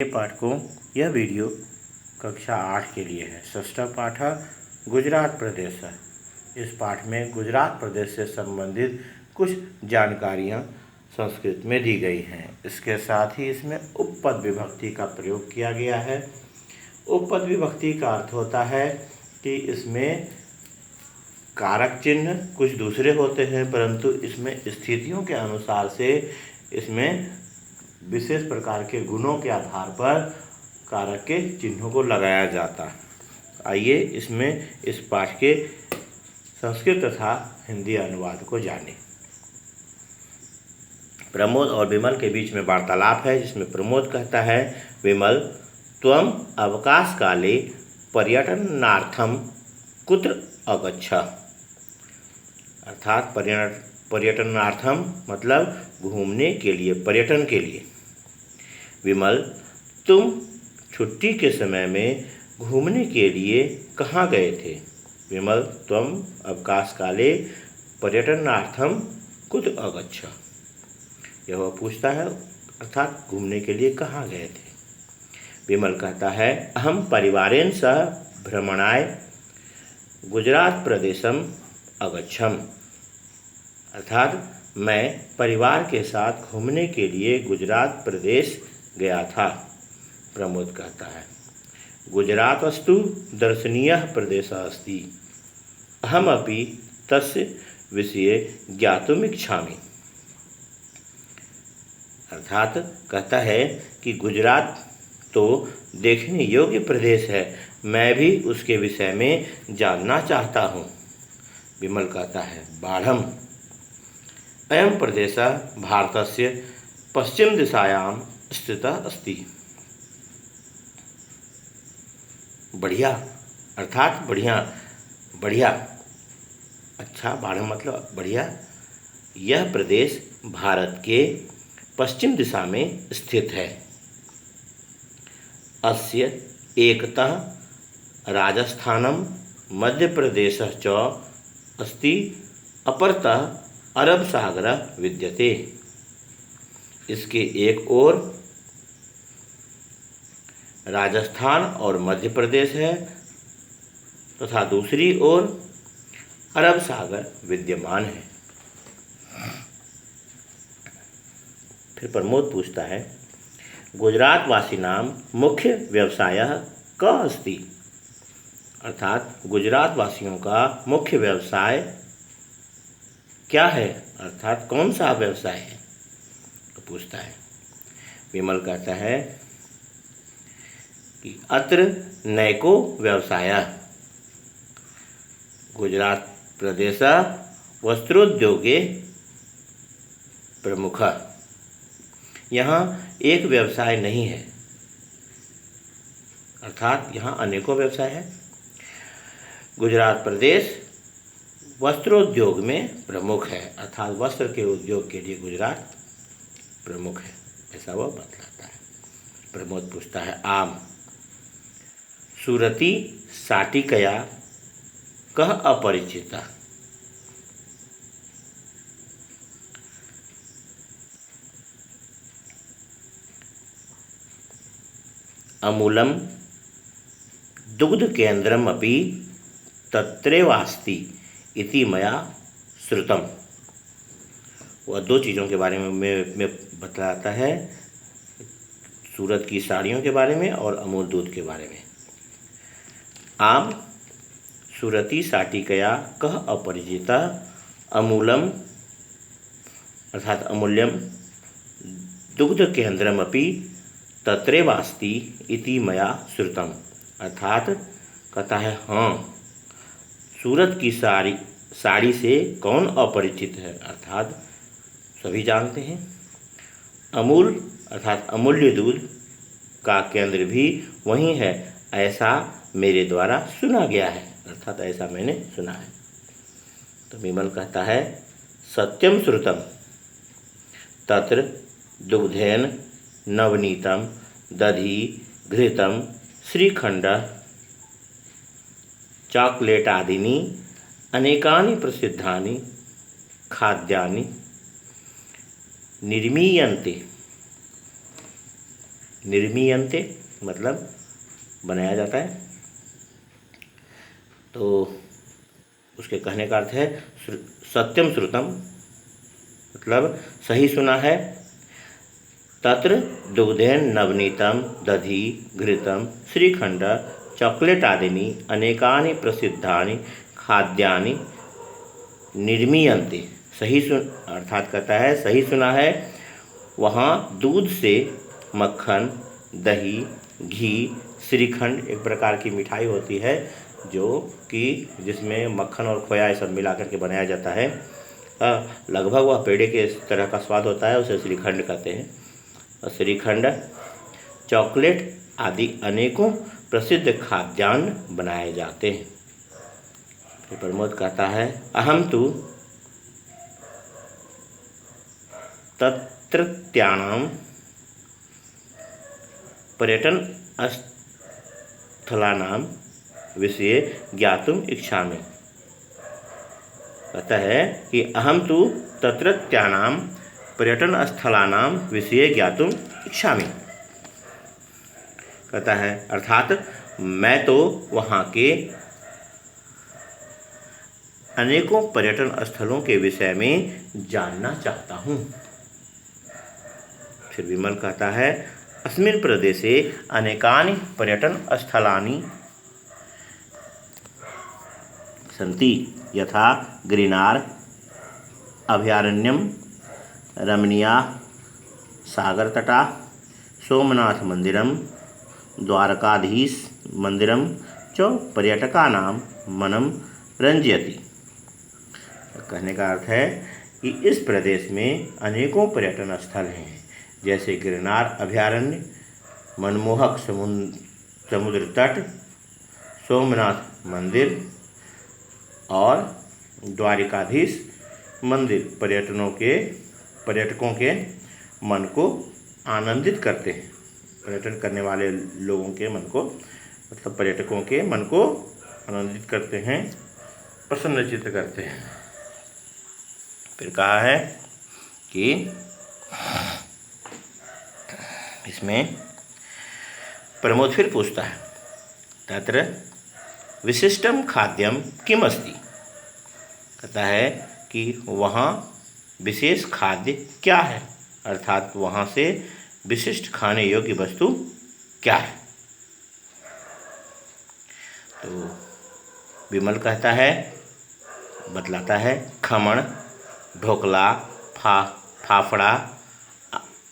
पाठकों, यह वीडियो कक्षा 8 के लिए है। षष्ठ पाठ गुजरात प्रदेश। इस पाठ में गुजरात प्रदेश से संबंधित कुछ जानकारियाँ संस्कृत में दी गई हैं। इसके साथ ही इसमें उपपद विभक्ति का प्रयोग किया गया है। उपपद विभक्ति का अर्थ होता है कि इसमें कारक चिन्ह कुछ दूसरे होते हैं, परंतु इसमें स्थितियों के अनुसार से इसमें विशेष प्रकार के गुणों के आधार पर कारक के चिन्हों को लगाया जाता है। आइए इसमें इस पाठ के संस्कृत तथा हिंदी अनुवाद को जानें। प्रमोद और विमल के बीच में वार्तालाप है, जिसमें प्रमोद कहता है, विमल त्वम अवकाश काले पर्यटनार्थम कुत्र अगच्छ। अर्थात पर्यटनार्थम मतलब घूमने के लिए, पर्यटन के लिए। विमल तुम छुट्टी के समय में घूमने के लिए कहाँ गए थे? विमल त्वम अवकाश काले पर्यटनार्थम कुत्र अगच्छ। यह वह पूछता है, अर्थात घूमने के लिए कहाँ गए थे। विमल कहता है, अहम परिवारेण सह भ्रमणाय गुजरात प्रदेशम अगच्छम। अर्थात मैं परिवार के साथ घूमने के लिए गुजरात प्रदेश गया था। प्रमोद कहता है, गुजरातस्तु दर्शनीयः प्रदेशः अस्ति, अहमपि तस्य विषये ज्ञातुमिच्छामि। अर्थात कहता है कि गुजरात तो देखने योग्य प्रदेश है, मैं भी उसके विषय में जानना चाहता हूँ। विमल कहता है, बाढ़म अयं प्रदेशः भारतस्य पश्चिम दिशायां स्थितः अस्ति। बढ़िया अर्थात बढ़िया। अच्छा, बाढ़ मतलब बढ़िया। यह प्रदेश भारत के पश्चिम दिशा में स्थित है। अस्य एकतः राजस्थानम मध्य प्रदेशः च अस्ति, अपरतः अरब सागरः विद्यते। इसके एक ओर राजस्थान और मध्य प्रदेश है तथा दूसरी ओर अरब सागर विद्यमान है। फिर प्रमोद पूछता है, गुजरातवासिनां मुख्य व्यवसायः कः अस्ति। अर्थात गुजरात वासियों का मुख्य व्यवसाय क्या है, अर्थात कौन सा व्यवसाय है, तो पूछता है। विमल कहता है कि अत्र नैको व्यवसायः गुजरात प्रदेश वस्त्रोद्योगे प्रमुख। यहाँ एक व्यवसाय नहीं है, अर्थात यहाँ अनेकों व्यवसाय है। गुजरात प्रदेश वस्त्रोद्योग में प्रमुख है, अर्थात वस्त्र के उद्योग के लिए गुजरात प्रमुख है, ऐसा वह बतलाता है। प्रमोद पूछता है, आम सूरती साटिकया कः अपरिचिता। अमूलम दुग्ध केंद्रम अपि तत्रैवास्ति इति मया श्रुतम। वह दो चीज़ों के बारे में बतलाता है, सूरत की साड़ियों के बारे में और अमूल दूध के बारे में। आम सूरती साटिकया कः अपरिचिता अमूलम अर्थात अमूल्यम दुग्ध केंद्रमपि तत्रैवास्ति इति मया श्रुतम। अर्थात कहता है, हाँ, सूरत की साड़ी से कौन अपरिचित है, अर्थात सभी जानते हैं। अमूल अर्थात अमूल्य दूध का केंद्र भी वहीं है, ऐसा मेरे द्वारा सुना गया है, अर्थात ऐसा मैंने सुना है। तो विमल कहता है, सत्यम श्रुतम तत्र दुग्धेन नवनीतम दधि घृतम श्रीखंड चॉकलेट आदीनि अनेकानि प्रसिद्धानि खाद्यानि निर्मीयन्ते निर्मीयन्ते मतलब बनाया जाता है। तो उसके कहने का अर्थ है सत्यम श्रुतम मतलब सही सुना है। तत्र दुग्धेन नवनीतम दधि घृतम श्रीखंड चॉकलेट आदि अनेकानि प्रसिद्धानि खाद्यानि निर्मीयन्ते। सही सुन अर्थात कहता है सही सुना है, वहाँ दूध से मक्खन, दही, घी, श्रीखंड एक प्रकार की मिठाई होती है जो कि जिसमें मक्खन और खोया ये सब मिला करके बनाया जाता है। लगभग वह पेड़े के इस तरह का स्वाद होता है, उसे श्रीखंड कहते हैं। और श्रीखंड, चॉकलेट आदि अनेकों प्रसिद्ध खाद्यान्न बनाए जाते हैं। फिर प्रमोद कहता है अहम तु तत्रत्यानां पर्यटन स्थलानां विषये ज्ञातुम इच्छामि। कहता है कि अहम तु तत्रत्यानां पर्यटन स्थलानां विषये ज्ञातुम इच्छामि। कहता है अर्थात मैं तो वहाँ के अनेकों पर्यटन स्थलों के विषय में जानना चाहता हूँ। फिर विमल कहता है अस्मिन् प्रदेशे अनेकानि पर्यटन स्थलानि सन्ति यथा गिरिनार अभयारण्यम, रमणीया सागरतटा, सोमनाथ मंदिरम, द्वारकाधीश मंदिरम च पर्यटकानां मनम रंजयति। कहने का अर्थ है कि इस प्रदेश में अनेकों पर्यटन स्थल हैं, जैसे गिरनार अभयारण्य, मनमोहक समुद्र तट, सोमनाथ मंदिर और द्वारिकाधीश मंदिर पर्यटकों के मन को आनंदित करते हैं। पर्यटन करने वाले लोगों के मन को मतलब पर्यटकों के मन को आनंदित करते हैं, प्रसन्नचित्त करते हैं। फिर कहा है कि इसमें प्रमोद फिर पूछता है तत्र विशिष्टम खाद्यम किम अस्ति। कहता है कि वहाँ विशेष खाद्य क्या है, अर्थात वहाँ से विशिष्ट खाने योग्य वस्तु क्या है। तो विमल कहता है बतलाता है खमण, ढोकला, फाफड़ा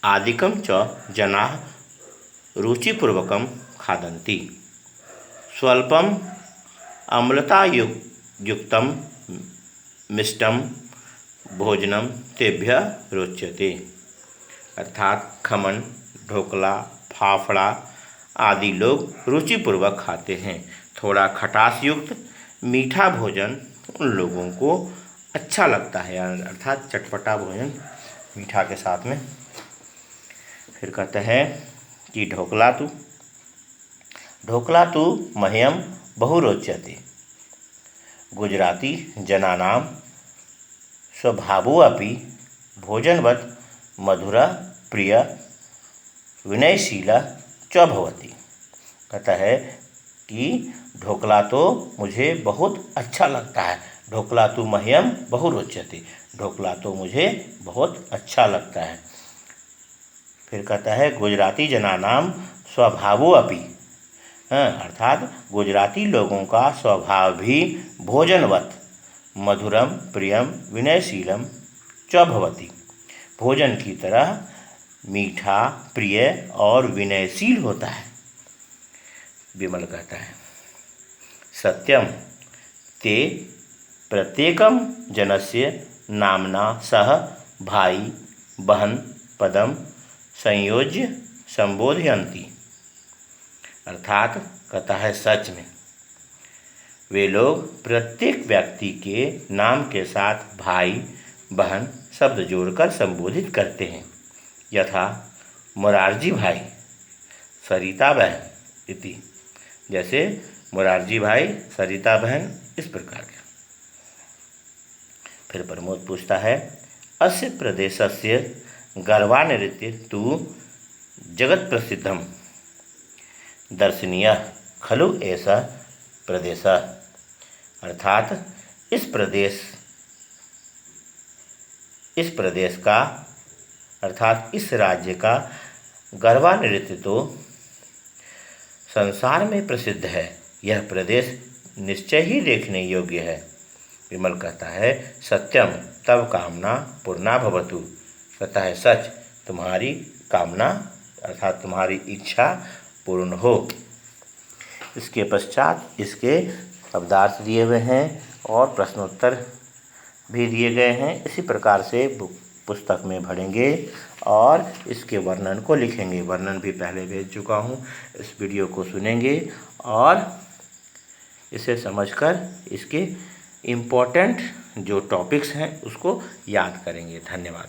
आदिकम च जनाः रुचिपूर्वकं खादन्ति। स्वल्पम अम्लतायुक्तं मिष्टं भोजनम तेभ्यः रोचते। अर्थात खमन, ढोकला, फाफड़ा आदि लोग रुचिपूर्वक खाते हैं। थोड़ा खटास युक्त मीठा भोजन उन लोगों को अच्छा लगता है, अर्थात चटपटा भोजन मीठा के साथ में। फिर कहते हैं कि ढोकला तो मह्यम बहु रोचते। गुजराती जनानां स्वभावोऽपि भोजनवत् मधुरा प्रिय विनयशीला च भवति। कहता है कि ढोकला तो मुझे बहुत अच्छा लगता है। ढोकला तो मह्यम बहु रोचते, ढोकला तो मुझे बहुत अच्छा लगता है। फिर कहता है गुजराती जनानां स्वभावोऽपि, अर्थात गुजराती लोगों का स्वभाव भी भोजनवत मधुरम प्रियम विनयशीलम च भवति, भोजन की तरह मीठा, प्रिय और विनयशील होता है। विमल कहता है सत्यम ते प्रत्येकम जनस्य नामना सह भाई बहन पदम संयोज्य संबोधयन्ति। अर्थात कहता है सच में वे लोग प्रत्येक व्यक्ति के नाम के साथ भाई बहन शब्द जोड़कर संबोधित करते हैं। यथा मोरारजी भाई, सरिता बहन इति, जैसे मोरारजी भाई, सरिता बहन, इस प्रकार के। फिर प्रमोद पूछता है अस्य प्रदेशस्य गरबा नृत्य तु जगत प्रसिद्धम दर्शनीयः खलु एषः प्रदेशः, अर्थात इस प्रदेश का अर्थात इस राज्य का गरबा नृत्य तो संसार में प्रसिद्ध है। यह प्रदेश निश्चय ही देखने योग्य है। विमल कहता है सत्यम तव कामना पूर्णा भवतु, कहता है सच तुम्हारी कामना अर्थात तुम्हारी इच्छा पूर्ण हो। इसके पश्चात इसके शब्दार्थ दिए हुए हैं और प्रश्नोत्तर भी दिए गए हैं। इसी प्रकार से पुस्तक में भरेंगे और इसके वर्णन को लिखेंगे। वर्णन भी पहले भेज चुका हूँ, इस वीडियो को सुनेंगे और इसे समझकर इसके इम्पोर्टेंट जो टॉपिक्स हैं उसको याद करेंगे। धन्यवाद।